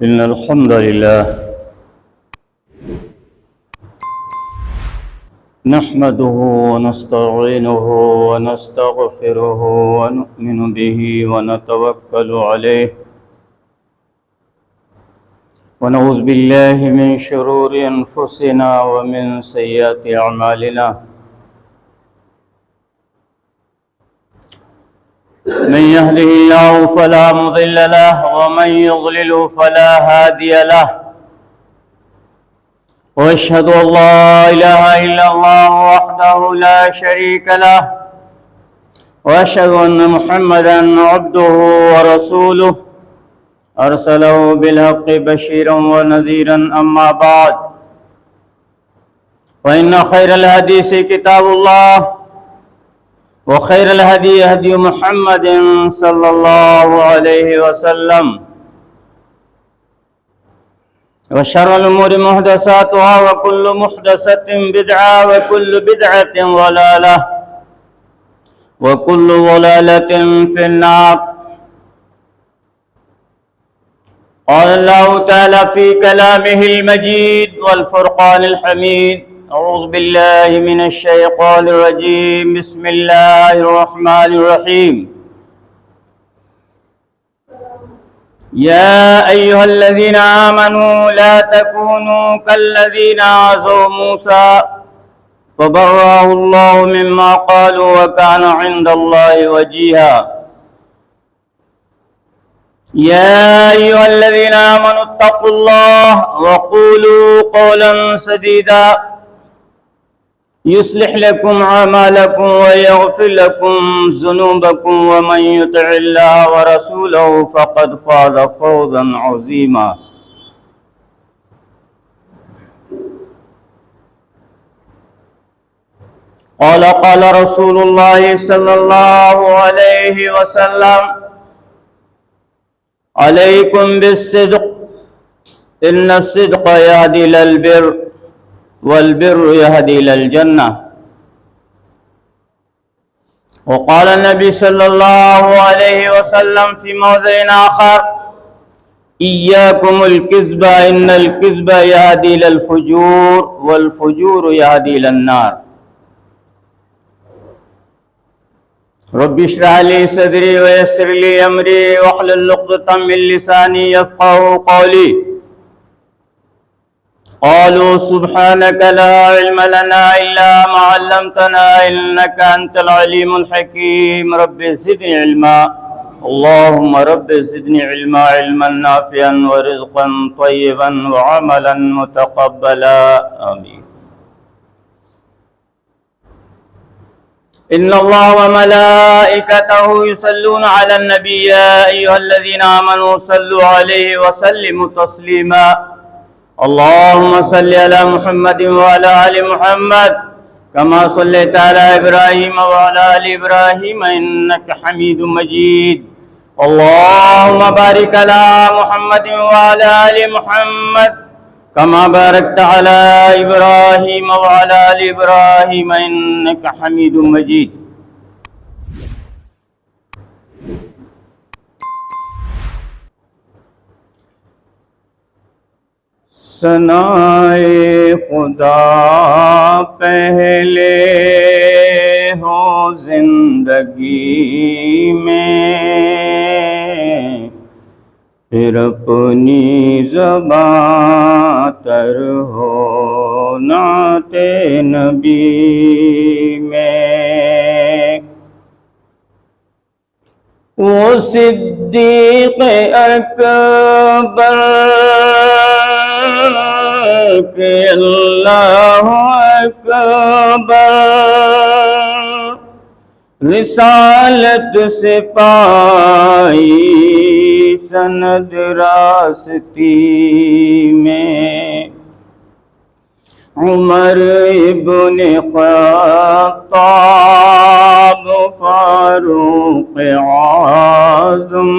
إن الحمد لله نحمده ونستعينه ونستغفره ونؤمن به ونتوكل عليه ونعوذ بالله من شرور أنفسنا ومن سيئات أعمالنا من يهده الله فلا مضل له ومن يضلل فلا هادي له وأشهد أن لا إله إلا الله وحده لا شريك له وأشهد أن محمدا عبده ورسوله أرسله بالحق بشيرا ونذيرا أما بعد فإن خير الحديث كتاب الله وخير الهدي هدي محمد صلى الله عليه وسلم وشر الأمور محدثاتها وكل محدثة بدعة وكل بدعة ضلالة وكل ضلالة في النار. قال الله تعالى في كلامه المجيد والفرقان الحميد: أعوذ بالله من الشيطان الرجيم. بسم الله الرحمن الرحيم. يا أيها الذين آمنوا لا تكونوا كالذين عصوا موسى فبرأه الله مما قالوا وكان عند الله وجيها. يا أيها الذين آمنوا اتقوا الله وقولوا قولا سديدا يصلح لكم أعمالكم ويغفر لكم ذنوبكم ومن يطع الله ورسوله فقد فاز فوزا عظيما. قال رسول الله صلى الله عليه وسلم: عليكم بالصدق إن الصدق يهدي إلى البر والبر يهدي إلى الجنة. وقال النبي صلى الله عليه وسلم في موضع آخر: إياكم الكذب إن الكذب يهدي إلى الفجور والفجور يهدي إلى النار. رب اشرح لي صدري ويسر لي أمري واحلل عقدة من لساني يفقهوا قولي. قالوا سبحانك لا علم لنا إلا ما علمتنا إنك أنت العليم الحكيم. رب زدني علما. اللهم رب زدني علما، علما نافعا ورزقا طيبا وعملا متقبلا. آمين. إن الله وملائكته يصلون على النبي يا أيها الذين آمنوا صلوا عليه وسلموا تسليما. اللهم صل على محمد وعلى آل محمد كما صليت على إبراهيم وعلى آل إبراهيم إنك حميد مجيد. اللهم بارك على محمد وعلى آل محمد كما باركت على إبراهيم وعلى آل إبراهيم إنك حميد مجيد. ثنائے خدا پہلے ہو زندگی میں، پھر اپنی زباں تر ہو نعت نبی میں. وہ صدیق اکبر کہ اللہ اکبر، رسالت سے پائی سند راستی میں. عمر ابن خطاب فاروق اعظم،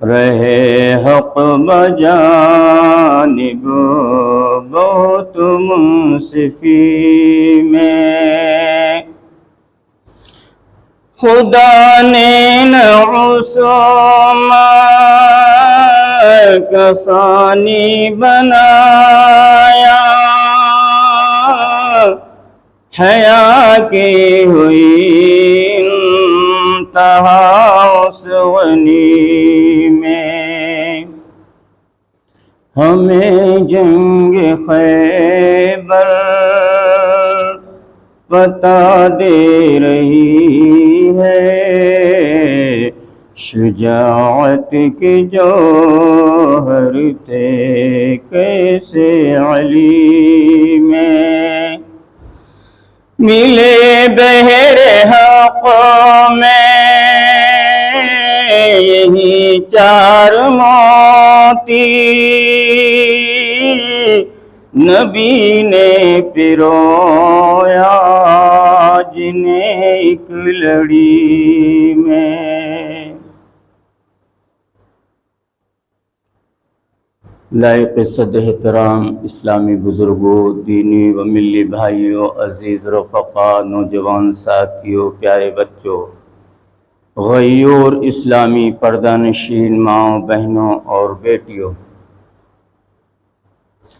رہے حق بجانب بہت منصفی میں. خدا نے نہ عثمان کا ثانی بنایا، حیا کی ہوئی انتہا اس غنی میں، ہمیں جنگ خیبر پتا دے رہی ہے، شجاعت کے جوہر تھے کیسے علی میں، ملے بہر حق میں یہی چار موتی، نبی نے پرویا جنہیں ایک لڑی میں۔ لائق صد احترام اسلامی بزرگوں، دینی و ملی بھائیوں، عزیز رفقا، نوجوان ساتھیوں، پیارے بچوں، غیور اسلامی پردہ نشین ماؤں، بہنوں اور بیٹیوں،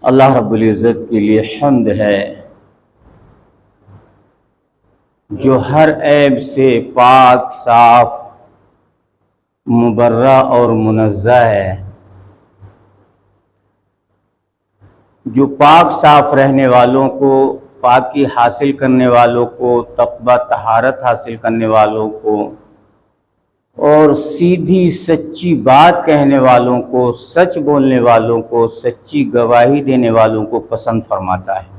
اللہ رب العزت کے لیے حمد ہے جو ہر عیب سے پاک، صاف، مبرہ اور منزہ ہے، جو پاک صاف رہنے والوں کو، پاکی حاصل کرنے والوں کو، تقویٰ طہارت حاصل کرنے والوں کو اور سیدھی سچی بات کہنے والوں کو، سچ بولنے والوں کو، سچی گواہی دینے والوں کو پسند فرماتا ہے۔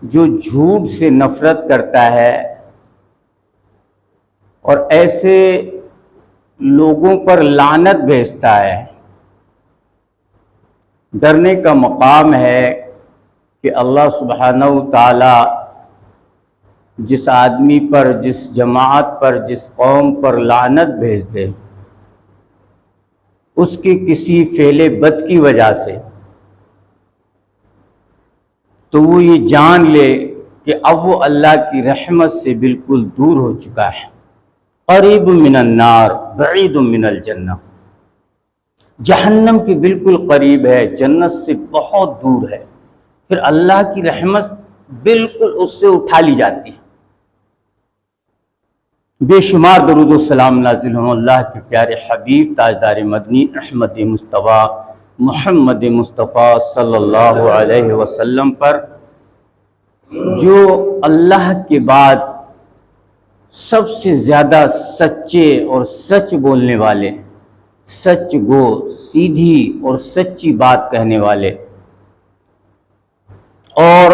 جو جھوٹ سے نفرت کرتا ہے اور ایسے لوگوں پر لعنت بھیجتا ہے، ڈرنے کا مقام ہے کہ اللہ سبحانہ وتعالی جس آدمی پر، جس جماعت پر، جس قوم پر لعنت بھیج دے، اس کی کسی فعل بد کی وجہ سے، تو وہ یہ جان لے کہ اب وہ اللہ کی رحمت سے بالکل دور ہو چکا ہے۔ قریب من النار بعید من الجنہ، جہنم کے بالکل قریب ہے، جنت سے بہت دور ہے، پھر اللہ کی رحمت بالکل اس سے اٹھا لی جاتی ہے۔ بے شمار درود و سلام نازل ہوں اللہ کے پیارے حبیب تاجدار مدنی احمد مصطفیٰ محمد مصطفیٰ صلی اللہ علیہ وسلم پر، جو اللہ کے بعد سب سے زیادہ سچے اور سچ بولنے والے، سچ گو، سیدھی اور سچی بات کہنے والے اور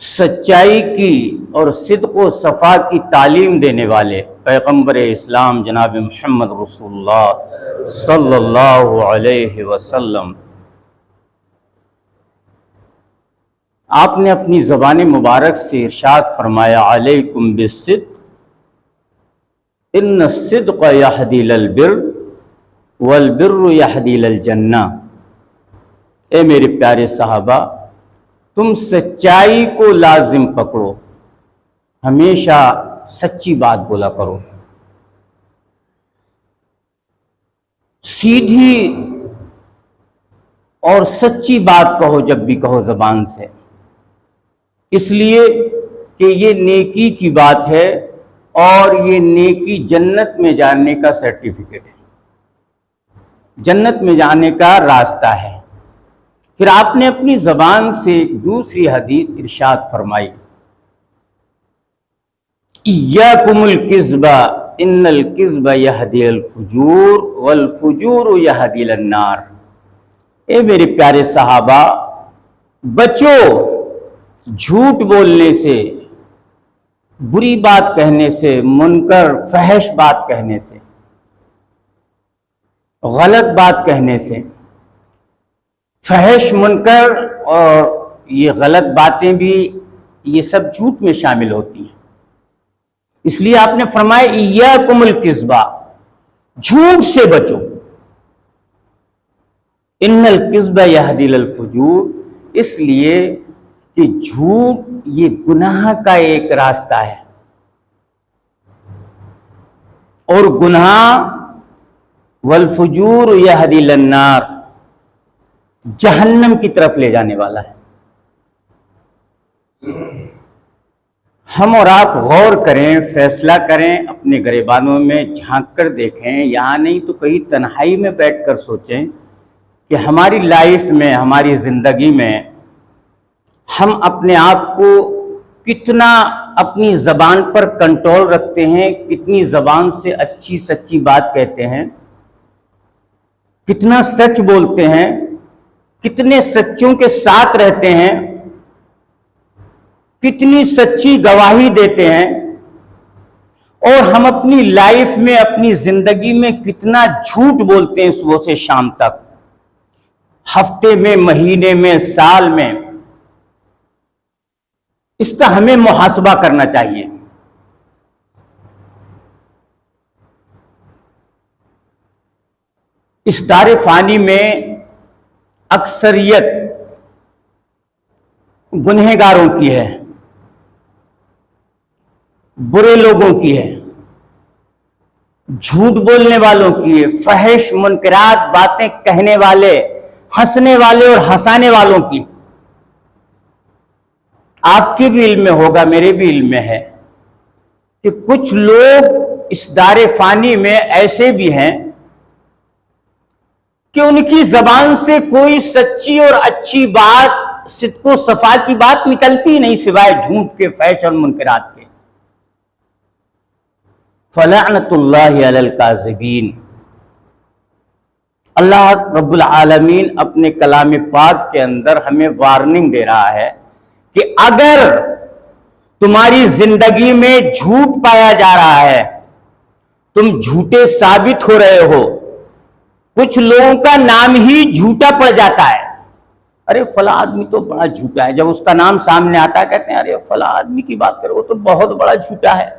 سچائی کی اور صدق و صفا کی تعلیم دینے والے پیغمبر اسلام جناب محمد رسول اللہ صلی اللہ علیہ وسلم، آپ نے اپنی زبان مبارک سے ارشاد فرمایا، علیکم بالصدق ان الصدق یہدی للبر والبر یہدی للجنہ۔ اے میرے پیارے صحابہ، تم سچائی کو لازم پکڑو، ہمیشہ سچی بات بولا کرو، سیدھی اور سچی بات کہو جب بھی کہو زبان سے، اس لیے کہ یہ نیکی کی بات ہے اور یہ نیکی جنت میں جانے کا سرٹیفکیٹ ہے، جنت میں جانے کا راستہ ہے۔ پھر آپ نے اپنی زبان سے ایک دوسری حدیث ارشاد فرمائی، ایاکم الکذب ان الکذب یہدی الفجور والفجور یہدی النار۔ اے میرے پیارے صحابہ، بچو جھوٹ بولنے سے، بری بات کہنے سے، منکر فحش بات کہنے سے، غلط بات کہنے سے۔ فحش، منکر اور یہ غلط باتیں بھی یہ سب جھوٹ میں شامل ہوتی ہیں، اس لیے آپ نے فرمایا ایاکم الکذب، جھوٹ سے بچو، ان الکذب یہدی للفجور، اس لیے کہ جھوٹ یہ گناہ کا ایک راستہ ہے، اور گناہ والفجور یہدی للنار جہنم کی طرف لے جانے والا ہے۔ ہم اور آپ غور کریں، فیصلہ کریں، اپنے گریبانوں میں جھانک کر دیکھیں، یہاں نہیں تو کہیں تنہائی میں بیٹھ کر سوچیں کہ ہماری لائف میں، ہماری زندگی میں ہم اپنے آپ کو کتنا اپنی زبان پر کنٹرول رکھتے ہیں، کتنی زبان سے اچھی سچی بات کہتے ہیں، کتنا سچ بولتے ہیں، کتنے سچوں کے ساتھ رہتے ہیں، کتنی سچی گواہی دیتے ہیں، اور ہم اپنی لائف میں، اپنی زندگی میں کتنا جھوٹ بولتے ہیں صبح سے شام تک، ہفتے میں، مہینے میں، سال میں۔ اس کا ہمیں محاسبہ کرنا چاہیے۔ اس دار فانی میں اکثریت گنہگاروں کی ہے، برے لوگوں کی ہے، جھوٹ بولنے والوں کی ہے، فحش منکرات باتیں کہنے والے، ہنسنے والے اور ہنسانے والوں کی۔ آپ کے بھی علم میں ہوگا، میرے بھی علم میں ہے کہ کچھ لوگ اس دار فانی میں ایسے بھی ہیں کہ ان کی زبان سے کوئی سچی اور اچھی بات، صدق و صفا کی بات نکلتی نہیں سوائے جھوٹ کے، فحش اور منکرات کے۔ فلعنت اللہ علی الکاذبین۔ اللہ رب العالمین اپنے کلام پاک کے اندر ہمیں وارننگ دے رہا ہے کہ اگر تمہاری زندگی میں جھوٹ پایا جا رہا ہے، تم جھوٹے ثابت ہو رہے ہو، کچھ لوگوں کا نام ہی جھوٹا پڑ جاتا ہے، ارے فلاں آدمی تو بڑا جھوٹا ہے، جب اس کا نام سامنے آتا ہے کہتے ہیں ارے فلاں آدمی کی بات کرو، وہ تو بہت بڑا جھوٹا ہے۔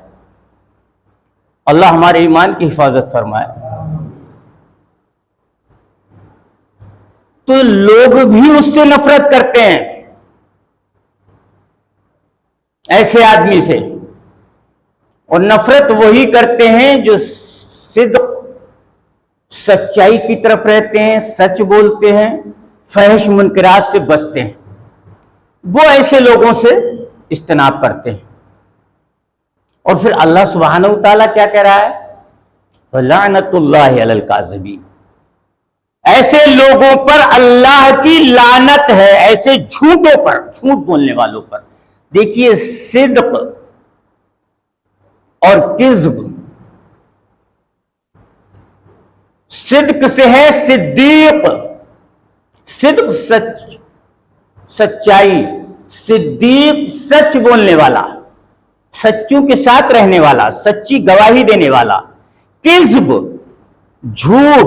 اللہ ہمارے ایمان کی حفاظت فرمائے۔ تو لوگ بھی اس سے نفرت کرتے ہیں، ایسے آدمی سے، اور نفرت وہی کرتے ہیں جو صدق، سچائی کی طرف رہتے ہیں، سچ بولتے ہیں، فحش منکرات سے بچتے ہیں، وہ ایسے لوگوں سے اجتناب کرتے ہیں۔ اور پھر اللہ سبحانہ وتعالیٰ کیا کہہ رہا ہے؟ فلعنت اللہ علی الکاذبین۔ ایسے لوگوں پر اللہ کی لعنت ہے، ایسے جھوٹوں پر، جھوٹ بولنے والوں پر۔ دیکھیے صدق اور کذب، صدق سے ہے صدیق، صدق سچ، سچائی، صدیق سچ بولنے والا، سچوں کے ساتھ رہنے والا، سچی گواہی دینے والا۔ کذب جھوٹ،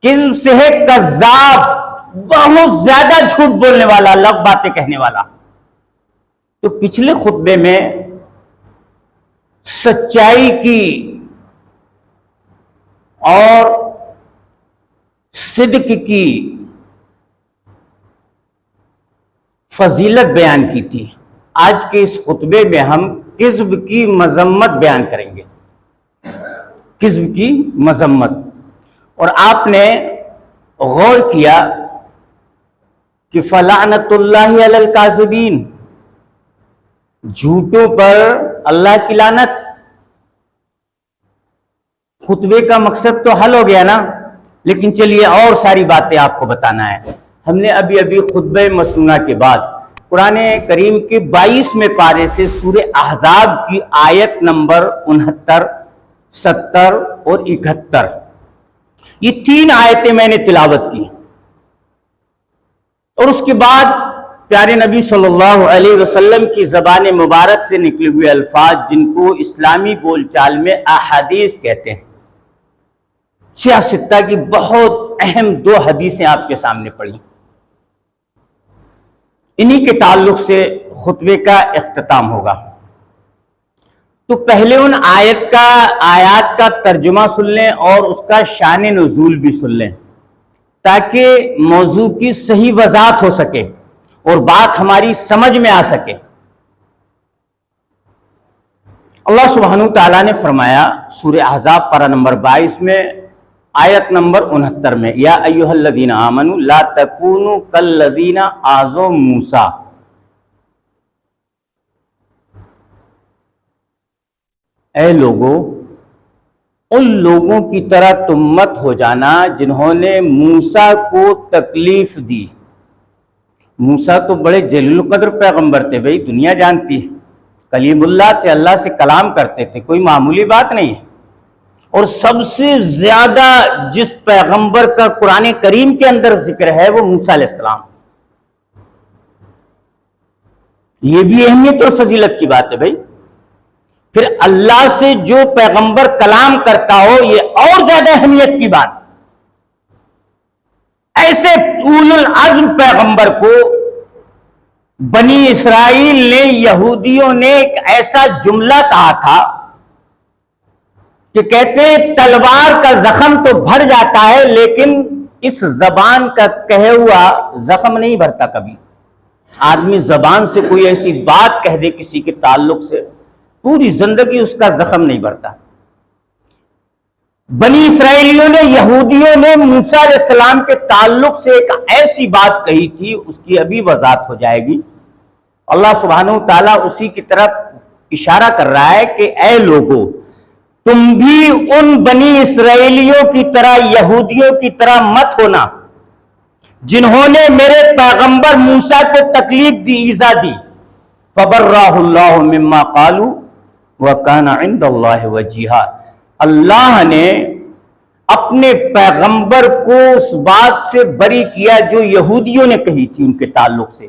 کذب سے ہے کذاب، بہت زیادہ جھوٹ بولنے والا، لب باتیں کہنے والا۔ تو پچھلے خطبے میں سچائی کی اور صدق کی فضیلت بیان کی تھی، آج کے اس خطبے میں ہم کذب کی مذمت بیان کریں گے، کذب کی مذمت۔ اور آپ نے غور کیا کہ فلعنت اللہ علی الکاذبین، جھوٹوں پر اللہ کی لعنت۔ خطبے کا مقصد تو حل ہو گیا نا، لیکن چلیے اور ساری باتیں آپ کو بتانا ہے۔ ہم نے ابھی خطبہ مسنونہ کے بعد قرآن کریم کے 22ویں پارے سے سورہ احزاب کی آیت نمبر 69، 70 اور 71، یہ 3 آیتیں میں نے تلاوت کی، اور اس کے بعد پیارے نبی صلی اللہ علیہ وسلم کی زبان مبارک سے نکلے ہوئے الفاظ، جن کو اسلامی بول چال میں احادیث کہتے ہیں، سیاستہ کی بہت اہم 2 حدیثیں آپ کے سامنے پڑھی، انہی کے تعلق سے خطبے کا اختتام ہوگا۔ تو پہلے ان آیات کا ترجمہ سن لیں اور اس کا شان نزول بھی سن لیں، تاکہ موضوع کی صحیح وضاحت ہو سکے اور بات ہماری سمجھ میں آ سکے۔ اللہ سبحانہ تعالیٰ نے فرمایا سورہ احزاب پارہ نمبر 22 میں آیت نمبر 69 میں، یا ایھا الذین آمنوا لا تکونوا کالذین آذوا موسیٰ، اے لوگو ان لوگوں کی طرح تم مت ہو جانا جنہوں نے موسیٰ کو تکلیف دی۔ موسیٰ تو بڑے جلیل القدر پیغمبر تھے، بھئی دنیا جانتی ہے، کلیم اللہ تھے، اللہ سے کلام کرتے تھے، کوئی معمولی بات نہیں ہے۔ اور سب سے زیادہ جس پیغمبر کا قرآن کریم کے اندر ذکر ہے وہ موسیٰ علیہ السلام، یہ بھی اہمیت اور فضیلت کی بات ہے بھائی۔ پھر اللہ سے جو پیغمبر کلام کرتا ہو یہ اور زیادہ اہمیت کی بات۔ ایسے اولو العزم پیغمبر کو بنی اسرائیل نے، یہودیوں نے ایک ایسا جملہ کہا تھا کہ کہتے ہیں تلوار کا زخم تو بھر جاتا ہے لیکن اس زبان کا کہے ہوا زخم نہیں بھرتا کبھی۔ آدمی زبان سے کوئی ایسی بات کہہ دے کسی کے تعلق سے، پوری زندگی اس کا زخم نہیں بھرتا۔ بنی اسرائیلیوں نے، یہودیوں نے موسیٰ علیہ السلام کے تعلق سے ایک ایسی بات کہی تھی، اس کی ابھی وضاحت ہو جائے گی۔ اللہ سبحانہ تعالیٰ اسی کی طرف اشارہ کر رہا ہے کہ اے لوگو تم بھی ان بنی اسرائیلیوں کی طرح، یہودیوں کی طرح مت ہونا جنہوں نے میرے پیغمبر موسیٰ کو تکلیف دی، ایذا دی۔ فَبَرَّأَهُ اللَّهُ مِمَّا قَالُوا وَكَانَ عِندَ اللَّهِ وَجِيهًا، اللہ نے اپنے پیغمبر کو اس بات سے بری کیا جو یہودیوں نے کہی تھی ان کے تعلق سے،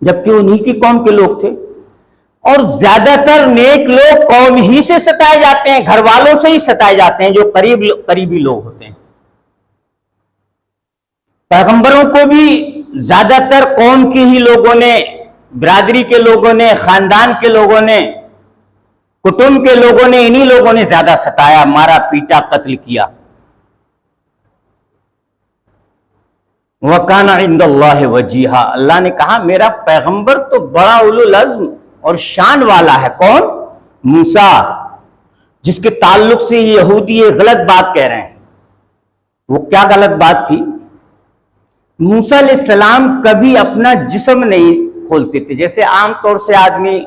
جبکہ انہی کی قوم کے لوگ تھے۔ اور زیادہ تر نیک لوگ قوم ہی سے ستائے جاتے ہیں، گھر والوں سے ہی ستائے جاتے ہیں جو قریبی لوگ ہوتے ہیں۔ پیغمبروں کو بھی زیادہ تر قوم کے ہی لوگوں نے، برادری کے لوگوں نے، خاندان کے لوگوں نے، کٹنب کے لوگوں نے، انہی لوگوں نے زیادہ ستایا، مارا پیٹا، قتل کیا۔ وَكَانَ عِندَ اللَّهِ وَجِيهًا، اللہ نے کہا میرا پیغمبر تو بڑا اولو العزم اور شان والا ہے۔ کون؟ موسیٰ، جس کے تعلق سے یہودی یہ غلط بات کہہ رہے ہیں۔ وہ کیا غلط بات تھی؟ موسیٰ علیہ السلام کبھی اپنا جسم نہیں کھولتے تھے، جیسے عام طور سے آدمی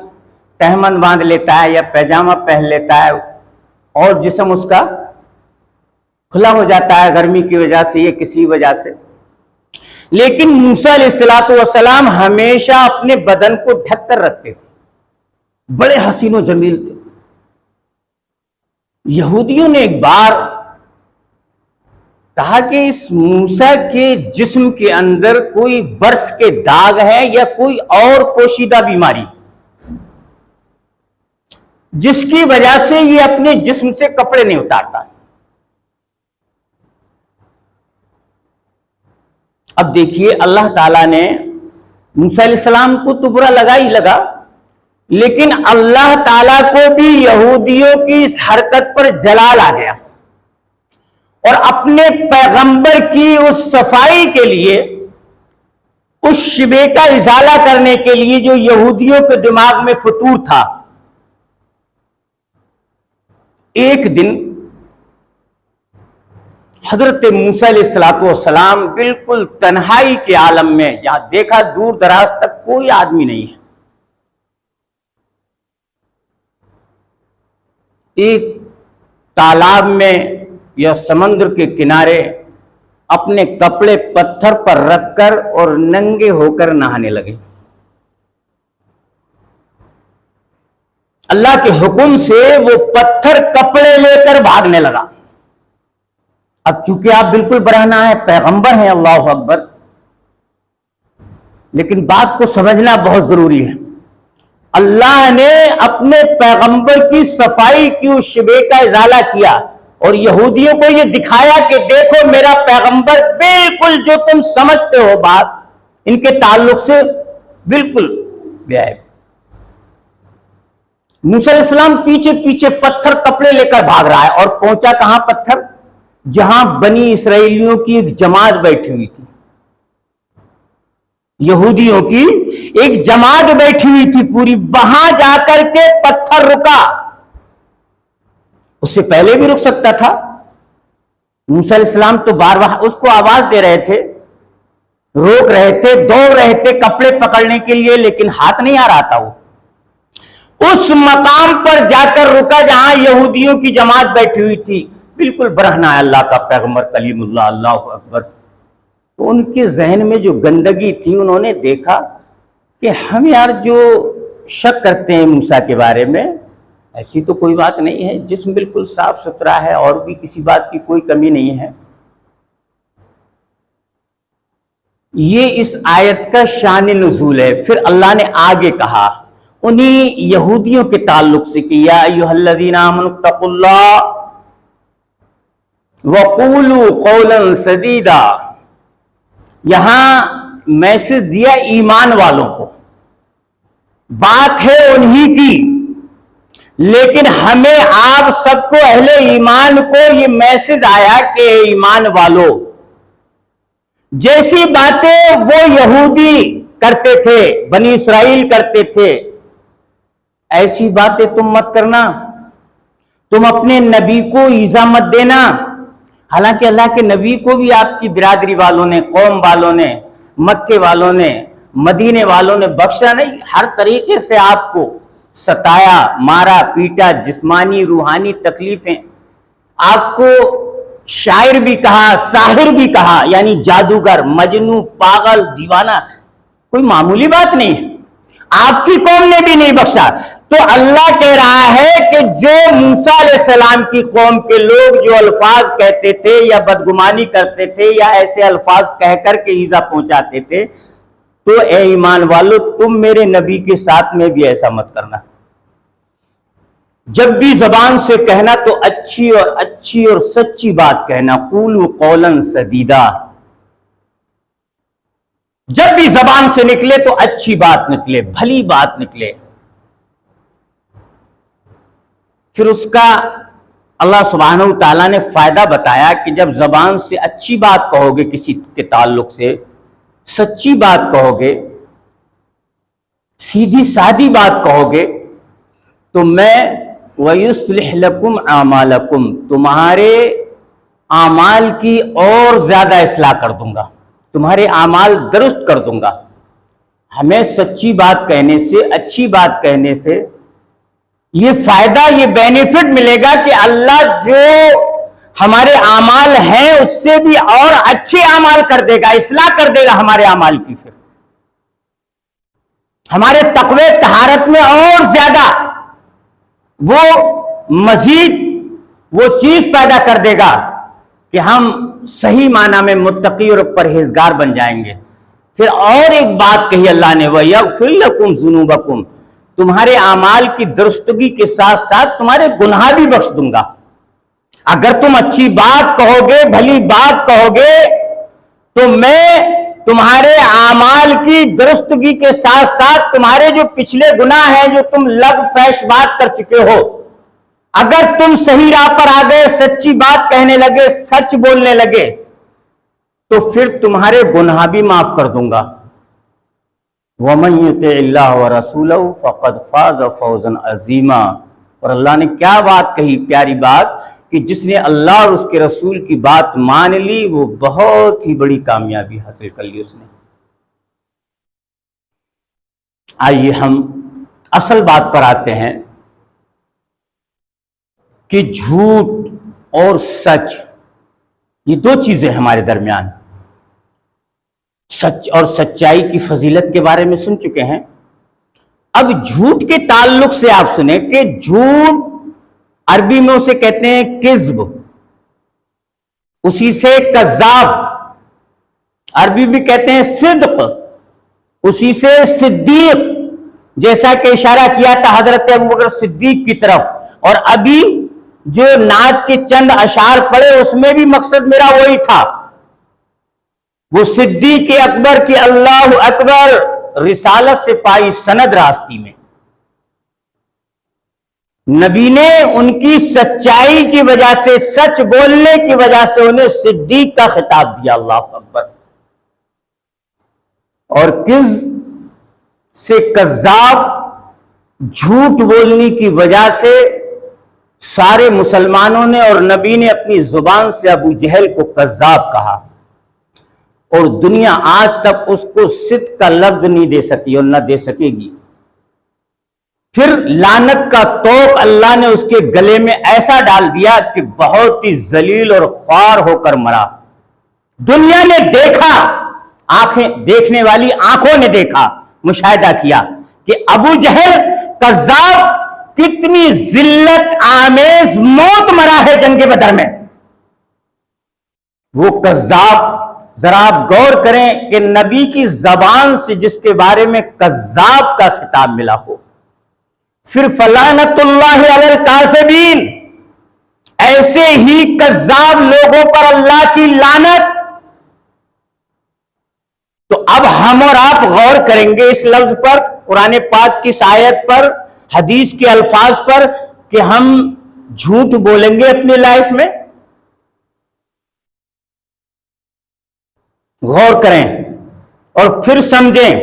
تہمن باندھ لیتا ہے یا پیجامہ پہن لیتا ہے اور جسم اس کا کھلا ہو جاتا ہے گرمی کی وجہ سے یا کسی وجہ سے، لیکن موسیٰ علیہ السلام ہمیشہ اپنے بدن کو ڈھک کر رکھتے تھے، بڑے حسین و جمیل تھے۔ یہودیوں نے ایک بار کہا کہ اس موسیٰ کے جسم کے اندر کوئی برس کے داغ ہے یا کوئی اور پوشیدہ بیماری جس کی وجہ سے یہ اپنے جسم سے کپڑے نہیں اتارتا۔ اب دیکھیے اللہ تعالیٰ نے موسیٰ علیہ السلام کو تو برا لگا ہی لگا، لیکن اللہ تعالیٰ کو بھی یہودیوں کی اس حرکت پر جلال آ گیا، اور اپنے پیغمبر کی اس صفائی کے لیے، اس شبہ کا ازالہ کرنے کے لیے جو یہودیوں کے دماغ میں فطور تھا، ایک دن حضرت موسیٰ علیہ السلام بالکل تنہائی کے عالم میں، جہاں دیکھا دور دراز تک کوئی آدمی نہیں ہے، ایک تالاب میں یا سمندر کے کنارے اپنے کپڑے پتھر پر رکھ کر اور ننگے ہو کر نہانے لگے۔ اللہ کے حکم سے وہ پتھر کپڑے لے کر بھاگنے لگا۔ اب چونکہ آپ بالکل برہنہ ہیں، پیغمبر ہیں، اللہ اکبر، لیکن بات کو سمجھنا بہت ضروری ہے۔ اللہ نے اپنے پیغمبر کی صفائی کی اس شبہ کا ازالہ کیا اور یہودیوں کو یہ دکھایا کہ دیکھو میرا پیغمبر بالکل جو تم سمجھتے ہو بات ان کے تعلق سے بالکل بے عیب۔ موسیٰ علیہ السلام پیچھے پیچھے پتھر کپڑے لے کر بھاگ رہا ہے، اور پہنچا کہاں پتھر؟ جہاں بنی اسرائیلیوں کی ایک جماعت بیٹھی ہوئی تھی۔ یہودیوں کی ایک جماعت بیٹھی ہوئی تھی پوری، وہاں جا کر کے پتھر رکا. اس سے پہلے بھی رک سکتا تھا. موسیٰ علیہ السلام تو بار بار اس کو آواز دے رہے تھے، روک رہے تھے، دوڑ رہے تھے کپڑے پکڑنے کے لیے، لیکن ہاتھ نہیں آ رہا تھا. وہ اس مقام پر جا کر رکا جہاں یہودیوں کی جماعت بیٹھی ہوئی تھی، بالکل برہنہ اللہ کا پیغمبر کلیم اللہ، اللہ اکبر. تو ان کے ذہن میں جو گندگی تھی، انہوں نے دیکھا کہ ہم یار جو شک کرتے ہیں موسیٰ کے بارے میں، ایسی تو کوئی بات نہیں ہے، جسم بالکل صاف ستھرا ہے اور بھی کسی بات کی کوئی کمی نہیں ہے. یہ اس آیت کا شان نزول ہے. پھر اللہ نے آگے کہا انہی یہودیوں کے تعلق سے کہ یا ایھا الذین آمنوا اتقوا اللہ وقولوا قولا سدیدا. یہاں میسج دیا ایمان والوں کو، بات ہے انہی کی، لیکن ہمیں آپ سب کو اہل ایمان کو یہ میسج آیا کہ ایمان والو، جیسی باتیں وہ یہودی کرتے تھے، بنی اسرائیل کرتے تھے، ایسی باتیں تم مت کرنا. تم اپنے نبی کو ایذا مت دینا. حالانکہ اللہ کے نبی کو بھی آپ کی برادری والوں نے، قوم والوں نے، مکے والوں نے، مدینے والوں نے بخشا نہیں. ہر طریقے سے آپ کو ستایا، مارا، پیٹا، جسمانی روحانی تکلیفیں. آپ کو شاعر بھی کہا، ساحر بھی کہا، یعنی جادوگر، مجنون، پاگل، دیوانہ. کوئی معمولی بات نہیں ہے. آپ کی قوم نے بھی نہیں بخشا. تو اللہ کہہ رہا ہے کہ جو موسیٰ علیہ السلام کی قوم کے لوگ جو الفاظ کہتے تھے یا بدگمانی کرتے تھے یا ایسے الفاظ کہہ کر کے ایذا پہنچاتے تھے، تو اے ایمان والو تم میرے نبی کے ساتھ میں بھی ایسا مت کرنا. جب بھی زبان سے کہنا تو اچھی اور سچی بات کہنا. قولوا قولا سدیدا. جب بھی زبان سے نکلے تو اچھی بات نکلے، بھلی بات نکلے. پھر اس کا اللہ سبحانہ وتعالیٰ نے فائدہ بتایا کہ جب زبان سے اچھی بات کہو گے، کسی کے تعلق سے سچی بات کہو گے، سیدھی سادی بات کہو گے، تو میں وَيُصْلِحْ لَكُمْ أَعْمَالَكُمْ تمہارے اعمال کی اور زیادہ اصلاح کر دوں گا، تمہارے اعمال درست کر دوں گا. ہمیں سچی بات کہنے سے، اچھی بات کہنے سے یہ فائدہ، یہ بینیفٹ ملے گا کہ اللہ جو ہمارے اعمال ہیں اس سے بھی اور اچھے اعمال کر دے گا، اصلاح کر دے گا ہمارے اعمال کی. پھر ہمارے تقوی طہارت میں اور زیادہ وہ مزید وہ چیز پیدا کر دے گا کہ ہم صحیح معنی میں متقی اور پرہیزگار بن جائیں گے. پھر اور ایک بات کہی اللہ نے، وَيَغْفِرْ لَكُمْ ذُنُوبَكُمْ تمہارے اعمال کی درستگی کے ساتھ ساتھ تمہارے گناہ بھی بخش دوں گا. اگر تم اچھی بات کہو گے، بھلی بات کہو گے، تو میں تمہارے اعمال کی درستگی کے ساتھ ساتھ تمہارے جو پچھلے گناہ ہیں، جو تم لغو فحش بات کر چکے ہو، اگر تم صحیح راہ پر آ گئے، سچی بات کہنے لگے، سچ بولنے لگے، تو پھر تمہارے گناہ بھی معاف کر دوں گا. وَمَن يُطِعِ اللَّهَ وَرَسُولَهُ فَقَدْ فَازَ فَوْزًا عَظِيمًا. اور اللہ نے کیا بات کہی، پیاری بات، کہ جس نے اللہ اور اس کے رسول کی بات مان لی وہ بہت ہی بڑی کامیابی حاصل کر لی اس نے. آئیے ہم اصل بات پر آتے ہیں کہ جھوٹ اور سچ یہ دو چیزیں ہمارے درمیان. سچ اور سچائی کی فضیلت کے بارے میں سن چکے ہیں. اب جھوٹ کے تعلق سے آپ سنیں کہ جھوٹ عربی میں اسے کہتے ہیں کذب، اسی سے کذاب، عربی بھی کہتے ہیں صدق، اسی سے صدیق، جیسا کہ اشارہ کیا تھا حضرت ابوبکر صدیق کی طرف. اور ابھی جو نعت کے چند اشعار پڑے اس میں بھی مقصد میرا وہی تھا. وہ صدیق اکبر کی اللہ اکبر رسالت سے پائی سند راستی میں، نبی نے ان کی سچائی کی وجہ سے، سچ بولنے کی وجہ سے انہیں صدیق کا خطاب دیا. اللہ اکبر. اور کذب سے کذاب، جھوٹ بولنے کی وجہ سے سارے مسلمانوں نے اور نبی نے اپنی زبان سے ابو جہل کو کذاب کہا، اور دنیا آج تک اس کو صدق کا لفظ نہیں دے سکی اور نہ دے سکے گی۔ پھر لعنت کا طوق اللہ نے اس کے گلے میں ایسا ڈال دیا کہ بہت ہی ذلیل اور خوار ہو کر مرا۔ دنیا نے دیکھا، آنکھیں دیکھنے والی آنکھوں نے دیکھا، مشاہدہ کیا کہ ابو جہل کذاب کتنی ذلت آمیز موت مرا ہے جنگ بدر میں۔ وہ کذاب، ذرا آپ غور کریں کہ نبی کی زبان سے جس کے بارے میں کذاب کا خطاب ملا ہو، پھر فلعنت اللہ علی الکاذبین، ایسے ہی کذاب لوگوں پر اللہ کی لعنت۔ تو اب ہم اور آپ غور کریں گے اس لفظ پر، قرآن پاک کی اس آیت پر، حدیث کے الفاظ پر، کہ ہم جھوٹ بولیں گے اپنی لائف میں؟ غور کریں اور پھر سمجھیں۔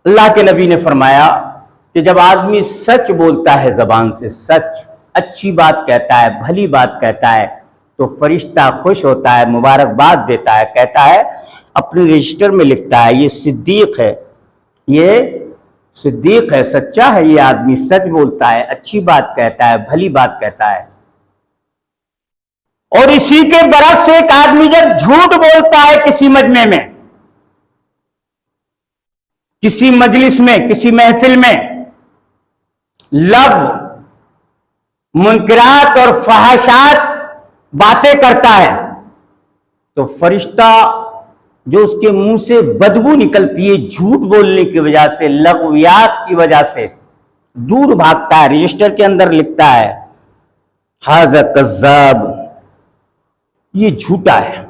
اللہ کے نبی نے فرمایا کہ جب آدمی سچ بولتا ہے زبان سے، سچ، اچھی بات کہتا ہے، بھلی بات کہتا ہے، تو فرشتہ خوش ہوتا ہے، مبارکباد دیتا ہے، کہتا ہے، اپنے رجسٹر میں لکھتا ہے، یہ صدیق ہے، یہ صدیق ہے، سچا ہے، یہ آدمی سچ بولتا ہے، اچھی بات کہتا ہے، بھلی بات کہتا ہے۔ اور اسی کے برعکس ایک آدمی جب جھوٹ بولتا ہے کسی مجمع میں، کسی مجلس میں، کسی محفل میں، لفظ منکرات اور فحاشات باتیں کرتا ہے، تو فرشتہ جو اس کے منہ سے بدبو نکلتی ہے جھوٹ بولنے کی وجہ سے، لغویات کی وجہ سے، دور بھاگتا ہے، رجسٹر کے اندر لکھتا ہے، ھذا کذاب، یہ جھوٹا ہے۔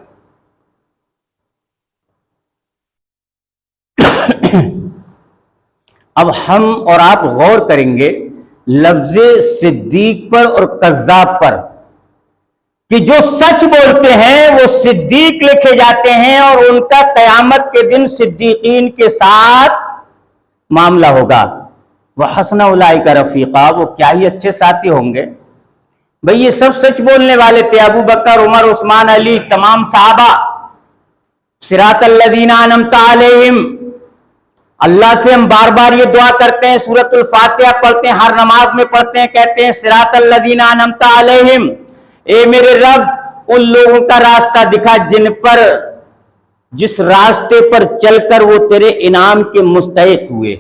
اب ہم اور آپ غور کریں گے لفظ صدیق پر اور کذاب پر، کہ جو سچ بولتے ہیں وہ صدیق لکھے جاتے ہیں، اور ان کا قیامت کے دن صدیقین کے ساتھ معاملہ ہوگا۔ وَحَسُنَ أُولَئِكَ رَفِيقًا، وہ کیا ہی اچھے ساتھی ہوں گے۔ بھئی یہ سب سچ بولنے والے تھے، ابو بکر، عمر، عثمان، علی، تمام صحابہ۔ صراط الذین انعمت علیہم، اللہ سے ہم بار بار یہ دعا کرتے ہیں، سورۃ الفاتحہ پڑھتے ہیں، ہر نماز میں پڑھتے ہیں، کہتے ہیں صراط الذین انعمت علیہم، اے میرے رب ان لوگوں کا راستہ دکھا جس راستے پر چل کر وہ تیرے انعام کے مستحق ہوئے۔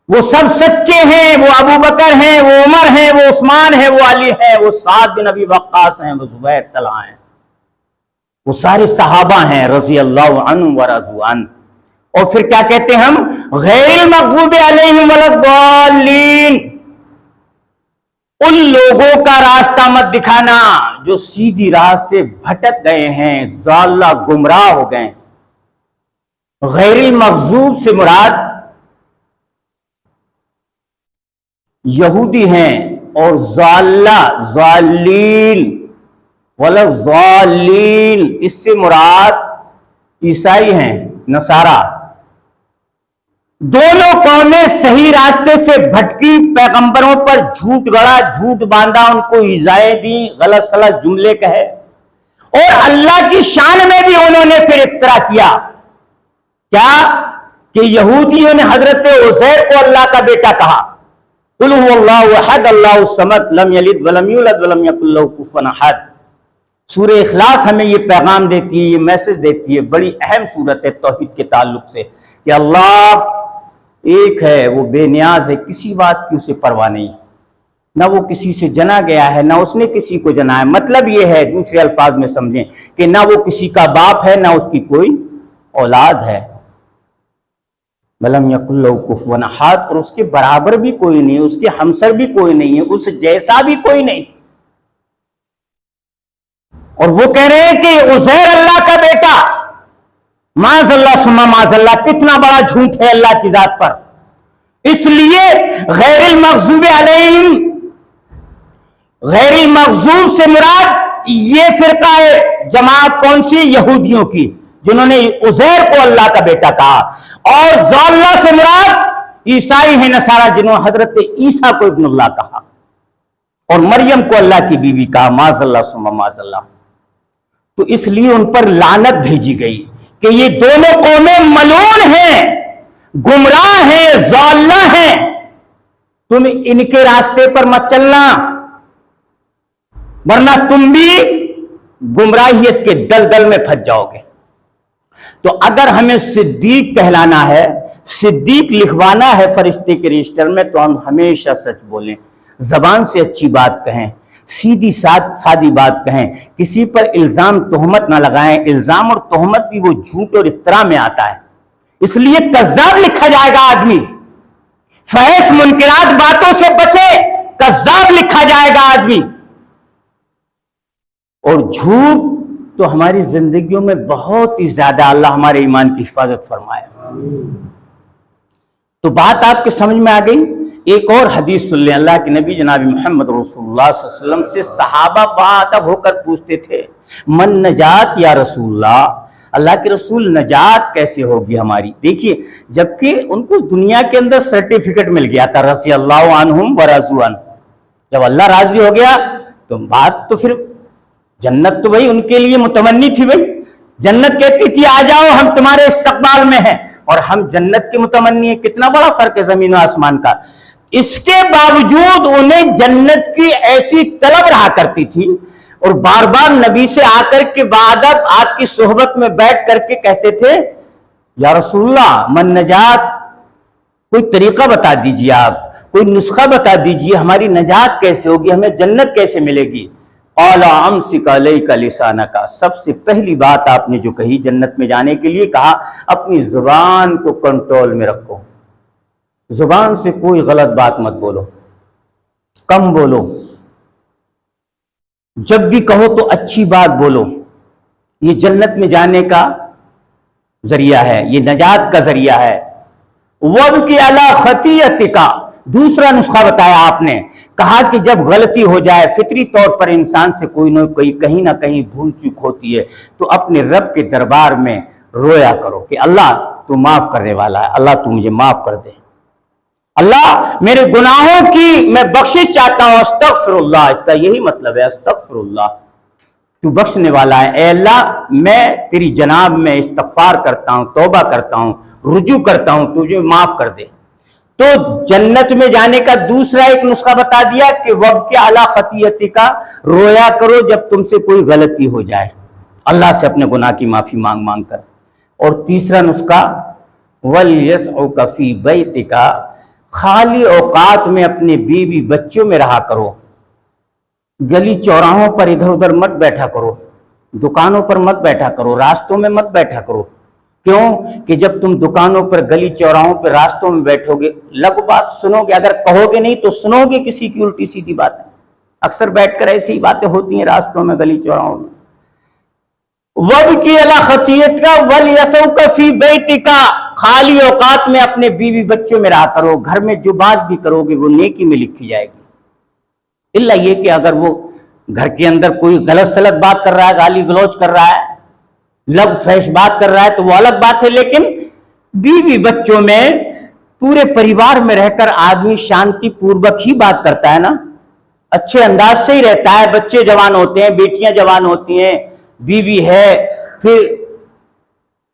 وہ سب سچے ہیں، وہ ابو بکر ہیں، وہ عمر ہیں، وہ عثمان ہیں، وہ علی ہیں، وہ سعد بن ابی وقاص ہیں، وہ زبیر طلحہ ہیں، وہ سارے صحابہ ہیں رضی اللہ عنہم ورضوا عنہ۔ اور پھر کیا کہتے ہیں ہم؟ غیر المغضوب علیہم ولا الضالین، ان لوگوں کا راستہ مت دکھانا جو سیدھی راہ سے بھٹک گئے ہیں، ضالہ، گمراہ ہو گئے۔ غیر المغضوب سے مراد یہودی ہیں، اور ضالہ، ضالین، ولا الضالین، اس سے مراد عیسائی ہیں، نصارہ۔ دونوں قومیں صحیح راستے سے بھٹکی، پیغمبروں پر جھوٹ گڑا، جھوٹ باندھا، ان کو ایذائیں دیں، غلط سلط جملے کہے، اور اللہ کی شان میں بھی انہوں نے پھر افترا کیا۔ کیا کہ یہودیوں نے حضرت عزیر کو اللہ کا بیٹا کہا، قل هو اللہ احد اللہ الصمد لم یلد ولم یولد ولم یکن لہ کفوا احد۔ سورہ اخلاص ہمیں یہ پیغام دیتی ہے، یہ میسج دیتی ہے، بڑی اہم سورت ہے توحید کے تعلق سے، کہ اللہ ایک ہے، وہ بے نیاز ہے، کسی بات کی اسے پرواہ نہیں، نہ وہ کسی سے جنا گیا ہے، نہ اس نے کسی کو جنا ہے۔ مطلب یہ ہے، دوسرے الفاظ میں سمجھیں، کہ نہ وہ کسی کا باپ ہے، نہ اس کی کوئی اولاد ہے۔ وَلَمْ يَكُنْ لَهُ كُفُوًا أَحَدٌ، اور اس کے برابر بھی کوئی نہیں، اس کے ہمسر بھی کوئی نہیں ہے، اس جیسا بھی کوئی نہیں۔ اور وہ کہہ رہے ہیں کہ عزیر اللہ کا بیٹا، معاذ اللہ ثم معاذ اللہ، کتنا بڑا جھوٹ ہے اللہ کی ذات پر۔ اس لیے غیر المغضوب علیہم، غیر المغضوب سے مراد یہ فرقہ ہے، جماعت کون سی؟ یہودیوں کی، جنہوں نے عزیر کو اللہ کا بیٹا کہا، اور ضالہ سے مراد عیسائی ہیں نصارہ جنہوں نے حضرت عیسیٰ کو ابن اللہ کہا اور مریم کو اللہ کی بیوی کہا، معاذ اللہ ثم معاذ اللہ۔ تو اس لیے ان پر لعنت بھیجی گئی کہ یہ دونوں قومیں ملعون ہیں، گمراہ ہیں، ضالہ ہیں، تم ان کے راستے پر مت چلنا ورنہ تم بھی گمراہیت کے دلدل میں پھنس جاؤ گے۔ تو اگر ہمیں صدیق کہلانا ہے، صدیق لکھوانا ہے فرشتے کے رجسٹر میں، تو ہم ہمیشہ سچ بولیں، زبان سے اچھی بات کہیں، سیدھی سادی بات کہیں، کسی پر الزام تہمت نہ لگائیں۔ الزام اور تہمت بھی وہ جھوٹ اور افتراء میں آتا ہے، اس لیے کذاب لکھا جائے گا آدمی۔ فحش منکرات باتوں سے بچے، کذاب لکھا جائے گا آدمی۔ اور جھوٹ تو ہماری زندگیوں میں بہت ہی زیادہ، اللہ ہمارے ایمان کی حفاظت فرمائے۔ تو بات آپ کے سمجھ میں آ گئی۔ ایک اور حدیث سن لیں، اللہ کے نبی جناب محمد رسول اللہ صلی اللہ علیہ وسلم سے صحابہ باادب ہو کر پوچھتے تھے، من نجات یا رسول اللہ، اللہ کے رسول نجات کیسے ہوگی ہماری؟ دیکھیے، جبکہ ان کو دنیا کے اندر سرٹیفکیٹ مل گیا تھا، رضی اللہ عنہم ورضوا عنہ، جب اللہ راضی ہو گیا تو بات تو پھر جنت تو بھائی ان کے لیے متمنی تھی، بھائی جنت کہتی تھی آ جاؤ ہم تمہارے استقبال میں ہیں، اور ہم جنت کے متمنی ہیں، کتنا بڑا فرق ہے زمین و آسمان کا۔ اس کے باوجود انہیں جنت کی ایسی طلب رہا کرتی تھی، اور بار بار نبی سے آ کر کے بعد اب آپ کی صحبت میں بیٹھ کر کے کہتے تھے، یا رسول اللہ من نجات، کوئی طریقہ بتا دیجیے، آپ کوئی نسخہ بتا دیجیے، ہماری نجات کیسے ہوگی، ہمیں جنت کیسے ملے گی؟ قال امسک علیک لسانک، سب سے پہلی بات آپ نے جو کہی جنت میں جانے کے لیے، کہا اپنی زبان کو کنٹرول میں رکھو، زبان سے کوئی غلط بات مت بولو، کم بولو، جب بھی کہو تو اچھی بات بولو۔ یہ جنت میں جانے کا ذریعہ ہے، یہ نجات کا ذریعہ ہے۔ وَابْكِ عَلَىٰ خَطِيئَتِكَ، دوسرا نسخہ بتایا آپ نے، کہا کہ جب غلطی ہو جائے، فطری طور پر انسان سے کوئی نہ کوئی کہیں نہ کہیں بھول چوک ہوتی ہے، تو اپنے رب کے دربار میں رویا کرو کہ اللہ تو معاف کرنے والا ہے، اللہ تو مجھے معاف کر دے، اللہ میرے گناہوں کی میں بخشش چاہتا ہوں، استغفر اللہ، اس کا یہی مطلب ہے استغفر اللہ، تو بخشنے والا ہے، اے اللہ میں تیری جناب میں استغفار کرتا ہوں، توبہ کرتا ہوں، رجوع کرتا ہوں، تجھے معاف کر دے۔ تو جنت میں جانے کا دوسرا ایک نسخہ بتا دیا کہ وَابْكِ عَلَىٰ خَطِيئَتِكَ، رویا کرو جب تم سے کوئی غلطی ہو جائے، اللہ سے اپنے گناہ کی معافی مانگ مانگ کر۔ اور تیسرا نسخہ وَلْيَسْعُكَ فِي بَيْتِكَ، خالی اوقات میں اپنے بیوی بچوں میں رہا کرو، گلی چوراہوں پر ادھر ادھر مت بیٹھا کرو، دکانوں پر مت بیٹھا کرو، راستوں میں مت بیٹھا کرو۔ کیوں کہ جب تم دکانوں پر، گلی چوراہوں پر، راستوں میں بیٹھو گے، لگ بات سنو گے، اگر کہو گے نہیں تو سنو گے کسی کی الٹی سیدھی باتیں، اکثر بیٹھ کر ایسی باتیں ہوتی ہیں راستوں میں، گلی چوراہوں میں۔ وَابْكِ عَلَىٰ خَطِيئَتِكَ وَلْيَسْعُكَ فِي بَيْتِكَ، خالی اوقات میں اپنے بیوی بچوں میں رہا کرو، گھر میں جو بات بھی کرو گے وہ نیکی میں لکھی جائے گی، الا یہ کہ اگر وہ گھر کے اندر کوئی غلط سلط بات کر رہا ہے، گالی گلوچ کر رہا ہے، لب فحش بات کر رہا ہے تو وہ الگ بات ہے، لیکن بیوی بچوں میں، پورے پریوار میں رہ کر آدمی شانتی پوربک ہی بات کرتا ہے نا، اچھے انداز سے ہی رہتا ہے، بچے جوان ہوتے ہیں، بیٹیاں جوان ہوتی ہیں، بیوی ہے، پھر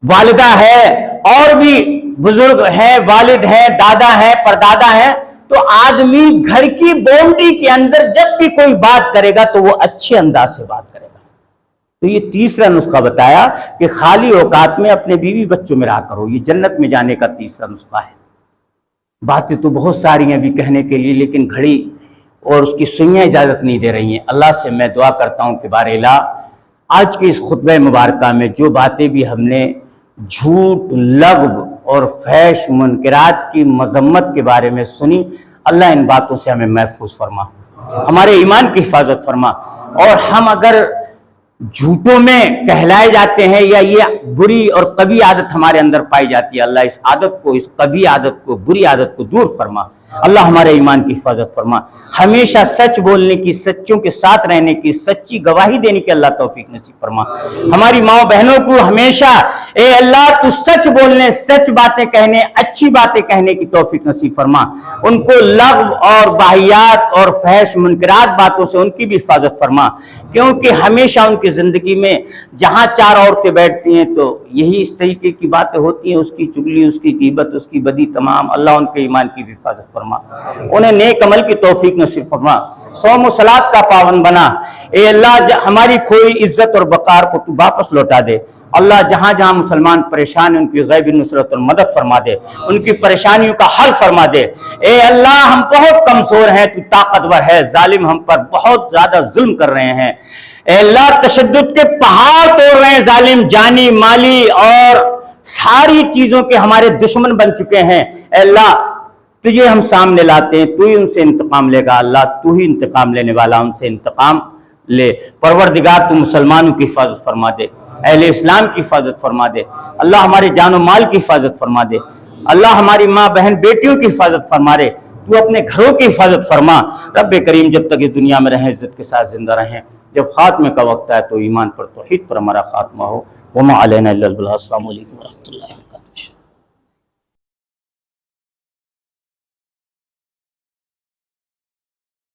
والدہ ہے، اور بھی بزرگ ہیں، والد ہیں، دادا ہے، پردادا ہے، تو آدمی گھر کی باؤنڈری کے اندر جب بھی کوئی بات کرے گا تو وہ اچھے انداز سے بات کرے گا۔ تو یہ تیسرا نسخہ بتایا کہ خالی اوقات میں اپنے بیوی بچوں میں رہا کرو، یہ جنت میں جانے کا تیسرا نسخہ ہے۔ باتیں تو بہت ساری ہیں بھی کہنے کے لیے، لیکن گھڑی اور اس کی سوئیاں اجازت نہیں دے رہی ہیں۔ اللہ سے میں دعا کرتا ہوں کہ بار الہ آج کے اس خطبہ مبارکہ میں جو باتیں بھی ہم نے جھوٹ، لغو اور فحش منکرات کی مذمت کے بارے میں سنی، اللہ ان باتوں سے ہمیں محفوظ فرما، ہمارے ایمان کی حفاظت فرما، اور ہم اگر جھوٹوں میں کہلائے جاتے ہیں یا یہ بری اور قبیح عادت ہمارے اندر پائی جاتی ہے، اللہ اس عادت کو، اس قبیح عادت کو، بری عادت کو دور فرما۔ اللہ ہمارے ایمان کی حفاظت فرما، ہمیشہ سچ بولنے کی، سچوں کے ساتھ رہنے کی، سچی گواہی دینے کی اللہ توفیق نصیب فرما۔ ہماری ماں بہنوں کو ہمیشہ اے اللہ تو سچ بولنے، سچ باتیں کہنے، اچھی باتیں کہنے کی توفیق نصیب فرما۔ ان کو لغو اور باہیات اور فحش منکرات باتوں سے ان کی بھی حفاظت فرما، کیونکہ ہمیشہ ان کی زندگی میں جہاں چار عورتیں بیٹھتی ہیں تو یہی اس طریقے کی باتیں ہوتی ہیں، اس کی چگلی، اس کی غیبت، اس کی بدی تمام۔ اللہ ان کے ایمان کی بھی حفاظت فرما، انہیں نیک عمل کی توفیق نصیب فرما، صوم و صلات کا پابند بنا۔ اے اللہ ہماری کھوئی عزت اور وقار کو تو واپس لوٹا دے۔ اللہ جہاں جہاں مسلمان پریشان ہیں ان کی غیبی نصرت اور مدد فرما دے، ان کی پریشانیوں کا حل فرما دے۔ اے اللہ ہم بہت کمزور ہیں، تو طاقتور ہے، ظالم ہم پر بہت زیادہ ظلم کر رہے ہیں۔ اے اللہ تشدد کے پہاڑ توڑ رہے ہیں، ظالم جانی مالی اور ساری چیزوں کے ہمارے دشمن بن چکے ہیں۔ اے اللہ تجھے ہم سامنے لاتے ہیں، تو ہی ان سے انتقام لے گا۔ اللہ تو ہی انتقام لینے والا، ان سے انتقام لے۔ پروردگار تو مسلمانوں کی حفاظت فرما دے، اہل اسلام کی حفاظت فرما دے۔ اللہ ہمارے جان و مال کی حفاظت فرما دے۔ اللہ ہماری ماں بہن بیٹیوں کی حفاظت فرما دے۔ تو اپنے گھروں کی حفاظت فرما۔ رب کریم جب تک یہ دنیا میں رہیں عزت کے ساتھ زندہ رہیں، جب خاتمے کا وقت آئے تو ایمان پر توحید پر ہمارا خاتمہ ہو۔ وما علینا الا البلاغ۔ السلام علیکم ورحمۃ اللہ وبرکاتہ۔